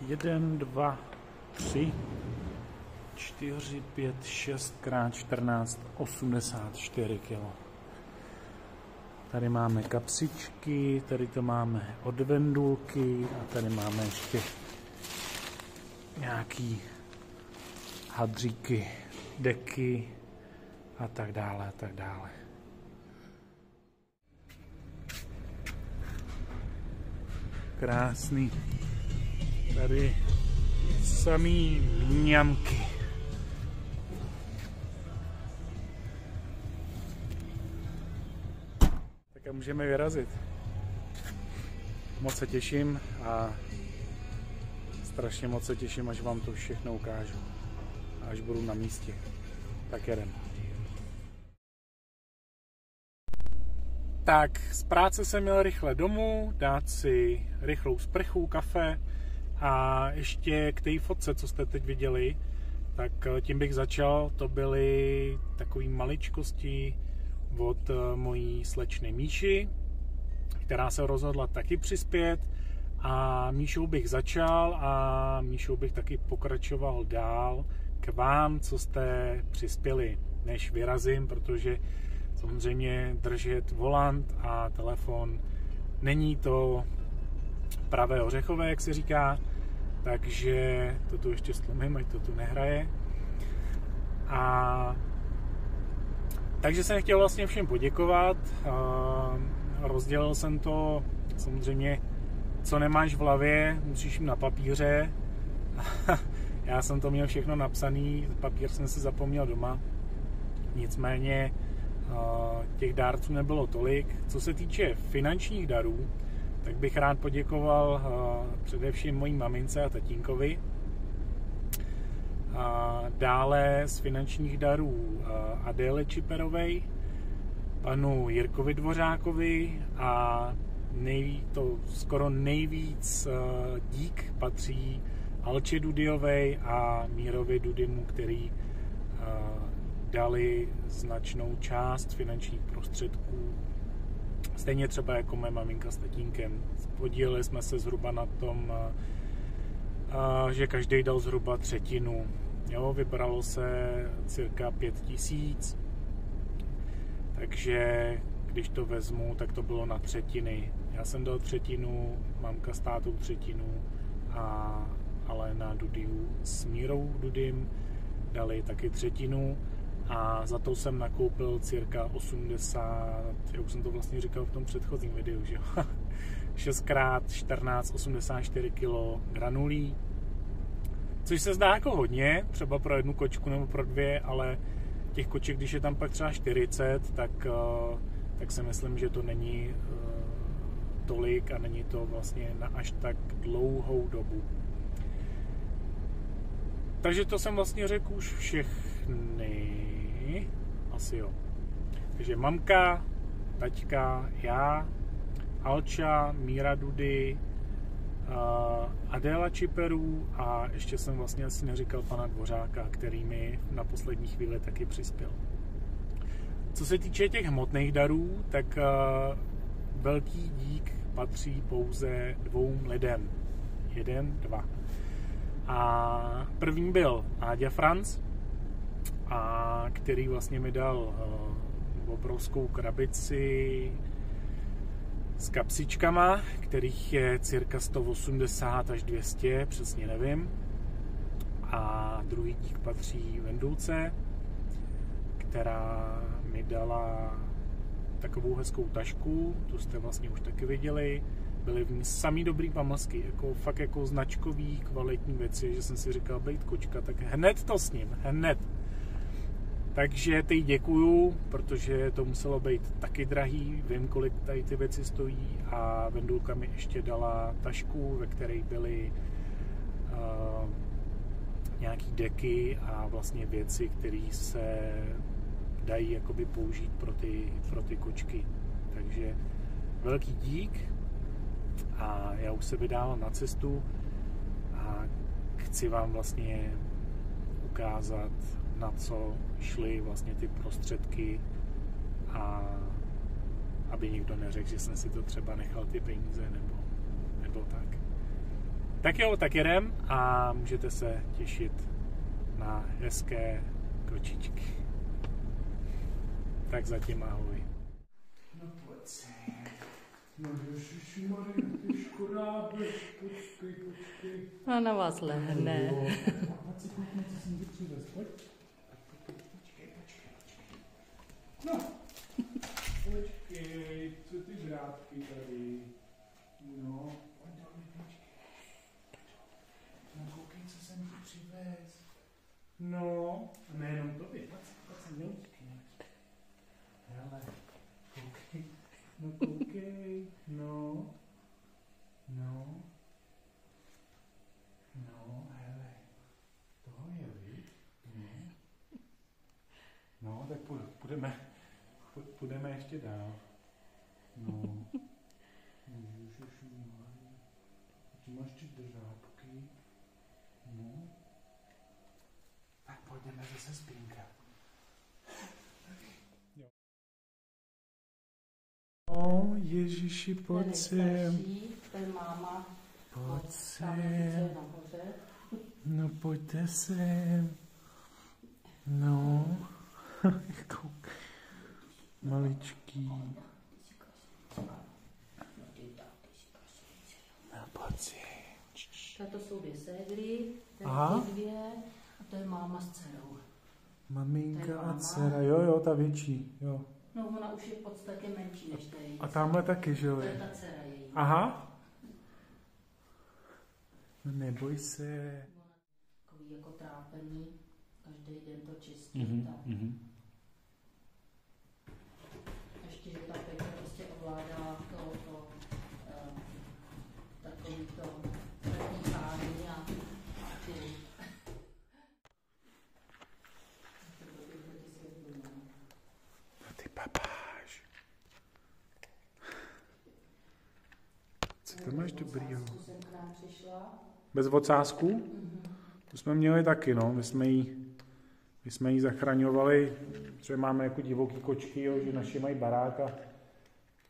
1, 2, 3, 4, 5, 6 krát 14, 84 kg. Tady máme kapsičky, tady to máme od vendulky a tady máme ještě nějaký hadříky, deky a tak dále, a tak dále. Krásný. Tady samý mňamky. Tak a můžeme vyrazit. Moc se těším a strašně moc se těším, až vám to všechno ukážu. Až budu na místě. Tak jedem. Tak, z práce jsem měl rychle domů, dát si rychlou sprchu, kafe a ještě k té fotce, co jste teď viděli, tak tím bych začal. To byly takové maličkosti od mojí slečny Míši, která se rozhodla taky přispět a Míšou bych začal a Míšou bych taky pokračoval dál k vám, co jste přispěli, než vyrazím, protože samozřejmě držet volant a telefon není to pravé ořechové, jak se říká, takže to tu ještě slomím, ať to tu nehraje. A takže jsem chtěl vlastně všem poděkovat. Rozdělil jsem to, samozřejmě, co nemáš v hlavě, musíš jít na papíře. Já jsem to měl všechno napsaný, papír jsem si zapomněl doma. Nicméně těch dárců nebylo tolik. Co se týče finančních darů, tak bych rád poděkoval především mojí mamince a tatínkovi. Dále z finančních darů Adéle Čiperovej, panu Jirkovi Dvořákovi a skoro nejvíc dík patří Alče Dudiovej a Mírovi Dudimu, který dali značnou část finančních prostředků. Stejně třeba jako moje maminka s tatínkem. Podíleli jsme se zhruba na tom, že každý dal zhruba třetinu. Jo, vybralo se cirka 5 000, takže když to vezmu, tak to bylo na třetiny. Já jsem dal třetinu, mamka s tátou třetinu a Alena Dudiu s Mírou Dudim dali taky třetinu. A za to jsem nakoupil cirka 80, já už jsem to vlastně říkal v tom předchozím videu, že 6x14, 84 kg granulí, což se zdá jako hodně, třeba pro jednu kočku nebo pro dvě, ale těch koček, když je tam pak třeba 40, tak si myslím, že to není tolik a není to vlastně na až tak dlouhou dobu. Takže to jsem vlastně řekl už všechny. Asi jo. Takže mamka, taťka, já, Alča, Míra Dudy, Adéla Čiperů a ještě jsem vlastně asi neříkal pana Dvořáka, který mi na poslední chvíli taky přispěl. Co se týče těch hmotných darů, tak velký dík patří pouze 2 lidem. 2. A první byl Áďa Franc, a který vlastně mi dal obrovskou krabici s kapsičkama, kterých je cirka 180 až 200, přesně nevím. A druhý dík patří Vendulce, která mi dala takovou hezkou tašku, tu jste vlastně už taky viděli. Byly v ní samý dobrý pamlsky, jako fakt jako značkový, kvalitní věci, že jsem si říkal, bejt kočka, tak hned to s ním, hned. Takže teď děkuju, protože to muselo být taky drahý, vím, kolik tady ty věci stojí a Vendulka mi ještě dala tašku, ve které byly nějaký deky a vlastně věci, které se dají jakoby použít pro ty kočky. Takže velký dík a já už se vydávám na cestu a chci vám vlastně ukázat, na co šly vlastně ty prostředky a aby nikdo neřekl, že jsem si to třeba nechal ty peníze nebo tak. Tak jo, tak jedem a můžete se těšit na hezké kočičky. Tak zatím ahoj. No pojď sem. No ježišmarja, ty škodábe, počkej. A na vás lehne. Pojď si koukni, co jsem ti přivez, pojď. Počkej. No, počkej, co ty vrátky tady. No, pojď do mě, počkej. No koukej, co jsem ti přivez. No, a nejenom tobě, pojď sem, neutíkni. Hele, koukej, no koukej, no, hele, toho je, víš? No, tak půjdeme ještě dál. No, ježišmarja, ty máš ty držápky, no, tak pojďme zase spínkat. O, Ježiši, pojď sem. To je máma. Pojď sem. No, pojďte sem. No. Maličký. No, pojď sem. To jsou dvě ségry, to je dvě a to je máma s dcerou. Maminka a dcera, jo, ta větší, jo. No, ona už je v podstatě menší než tady. A tamhle taky, že jo? To je ta dcera její. Aha. No, neboj se. Takový jako trápení, každý den to čistí. Ještě, že ta Pejka prostě ovládá takový to dýchání a ty. Ty papáš. Co to máš dobrýho? Bez ocásku? To jsme měli taky, no. My jsme jí zachraňovali, protože máme jako divoký kočky, jo, že naši mají barák a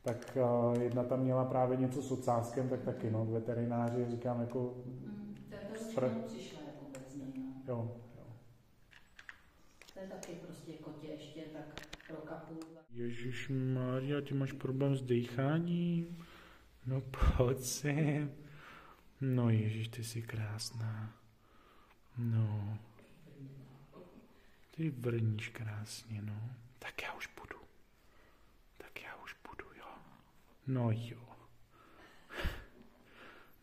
tak jedna tam měla právě něco s ocáskem, tak taky, no. Veterináři říkám jako... Přišla jako bez něj, no. Jo. To je taky prostě kotě ještě tak roka půl. Ježišmarja, ty máš problém s dýcháním? No pojď sem. No ježiš, ty jsi krásná. No. Ty vrníš krásně, no. Tak já už budu, jo. No jo.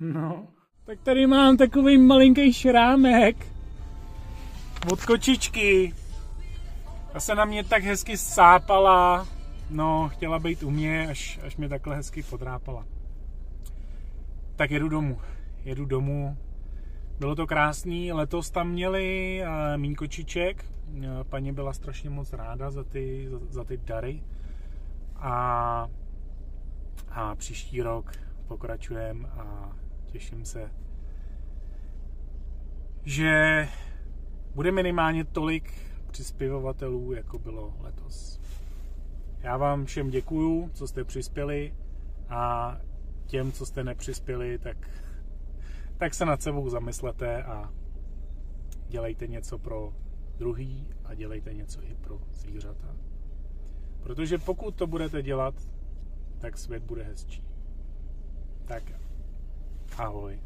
No. Tak tady mám takový malinký šrámek. Od kočičky. Ta se na mě tak hezky sápala. No, chtěla být u mě, až mě takhle hezky podrápala. Tak jedu domů. Bylo to krásný, letos tam měli míň kočiček. Paní byla strašně moc ráda za ty dary. A příští rok pokračujeme a těším se, že bude minimálně tolik přispěvovatelů, jako bylo letos. Já vám všem děkuju, co jste přispěli, a těm, co jste nepřispěli, tak se nad sebou zamyslete a dělejte něco pro druhý a dělejte něco i pro zvířata. Protože pokud to budete dělat, tak svět bude hezčí. Tak ahoj.